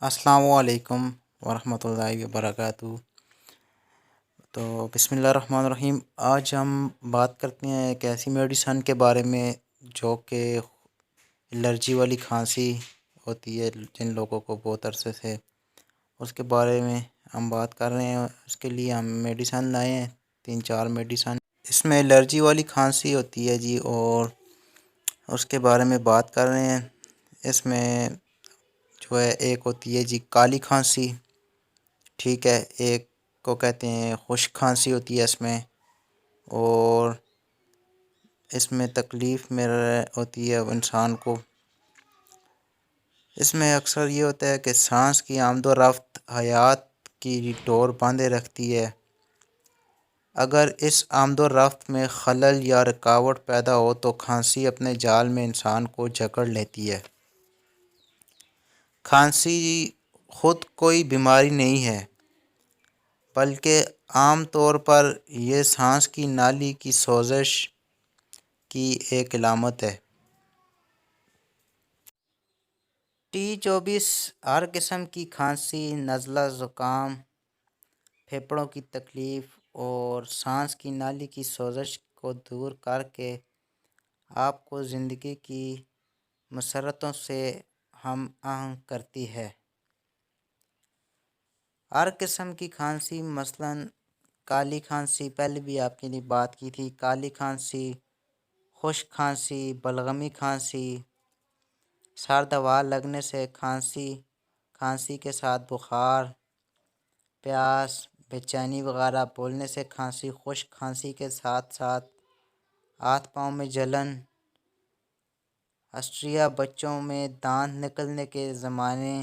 السلام علیکم ورحمۃ اللہ وبرکاتہ۔ تو بسم اللہ الرحمن الرحیم۔ آج ہم بات کرتے ہیں ایک ایسی میڈیسن کے بارے میں جو کہ الرجی والی کھانسی ہوتی ہے جن لوگوں کو بہت عرصے سے، اس کے بارے میں ہم بات کر رہے ہیں۔ اس کے لیے ہم میڈیسن لائے ہیں، 3-4 میڈیسن۔ اس میں الرجی والی کھانسی ہوتی ہے جی، اور اس کے بارے میں بات کر رہے ہیں۔ اس میں جو ہے ایک ہوتی ہے جی کالی کھانسی، ٹھیک ہے، ایک کو کہتے ہیں خشک کھانسی ہوتی ہے اس میں، اور اس میں تکلیف میں ہوتی ہے انسان کو۔ اس میں اکثر یہ ہوتا ہے کہ سانس کی آمد و رفت حیات کی ڈور باندھے رکھتی ہے۔ اگر اس آمد و رفت میں خلل یا رکاوٹ پیدا ہو تو کھانسی اپنے جال میں انسان کو جکڑ لیتی ہے۔ کھانسی خود کوئی بیماری نہیں ہے، بلکہ عام طور پر یہ سانس کی نالی کی سوزش کی ایک علامت ہے۔ T24 ہر قسم کی کھانسی، نزلہ، زکام، پھیپھڑوں کی تکلیف اور سانس کی نالی کی سوزش کو دور کر کے آپ کو زندگی کی مسرتوں سے ہم آہنگ کرتی ہے۔ ہر قسم کی کھانسی، مثلاً کالی کھانسی، پہلے بھی آپ کے لیے بات کی تھی، کالی کھانسی، خشک کھانسی، بلغمی کھانسی، سرد ہوا لگنے سے کھانسی، کھانسی کے ساتھ بخار، پیاس، بے چینی وغیرہ، بولنے سے کھانسی، خشک کھانسی کے ساتھ ساتھ ہاتھ پاؤں میں جلن، اسٹریا، بچوں میں دانت نکلنے کے زمانے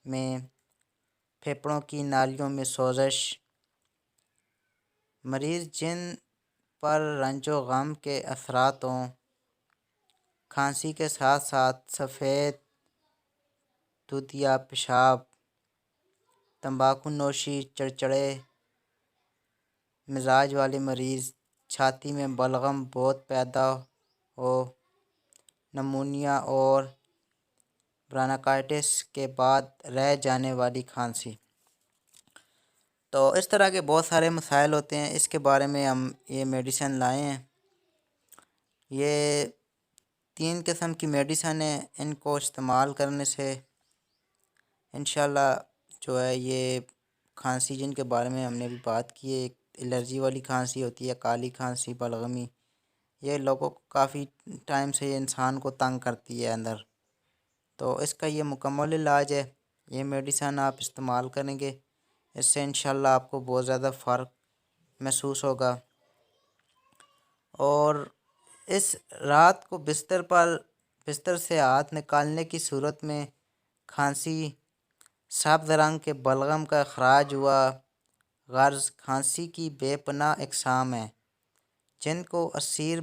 میں پھیپھڑوں کی نالیوں میں سوزش، مریض جن پر رنج و غم کے اثرات ہوں، کھانسی کے ساتھ ساتھ سفید دودھیا پیشاب، تمباکو نوشی، چڑچڑے مزاج والے مریض، چھاتی میں بلغم بہت پیدا ہو، نمونیا اور برونکائٹس کے بعد رہ جانے والی کھانسی۔ تو اس طرح کے بہت سارے مسائل ہوتے ہیں، اس کے بارے میں ہم یہ میڈیسن لائے ہیں۔ یہ 3 قسم کی میڈیسن ہیں، ان کو استعمال کرنے سے انشاءاللہ جو ہے یہ کھانسی جن کے بارے میں ہم نے بھی بات کی ہے، ایک الرجی والی کھانسی ہوتی ہے، کالی کھانسی، بلغمی، یہ لوگوں کو کافی ٹائم سے یہ انسان کو تنگ کرتی ہے اندر، تو اس کا یہ مکمل علاج ہے۔ یہ میڈیسن آپ استعمال کریں گے، اس سے انشاءاللہ آپ کو بہت زیادہ فرق محسوس ہوگا۔ اور اس رات کو بستر سے ہاتھ نکالنے کی صورت میں کھانسی، سبز رنگ کے بلغم کا اخراج ہوا، غرض کھانسی کی بے پناہ اقسام ہیں جن کو اسیر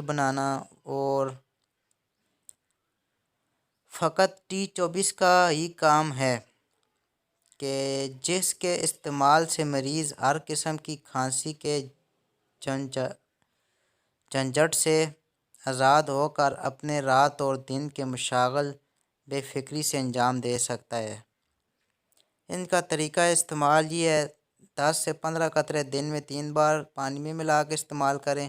بنانا اور فقط T24 کا ہی کام ہے کہ جس کے استعمال سے مریض ہر قسم کی کھانسی کے جھنجھٹ سے آزاد ہو کر اپنے رات اور دن کے مشاغل بے فکری سے انجام دے سکتا ہے۔ ان کا طریقہ استعمال یہ ہے، 10 سے 15 قطرے دن میں 3 بار پانی میں ملا کے استعمال کریں،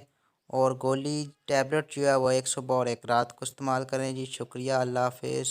اور گولی ٹیبلٹ جو ہے وہ 100 اور 1 رات کو استعمال کریں۔ جی شکریہ، اللہ حافظ۔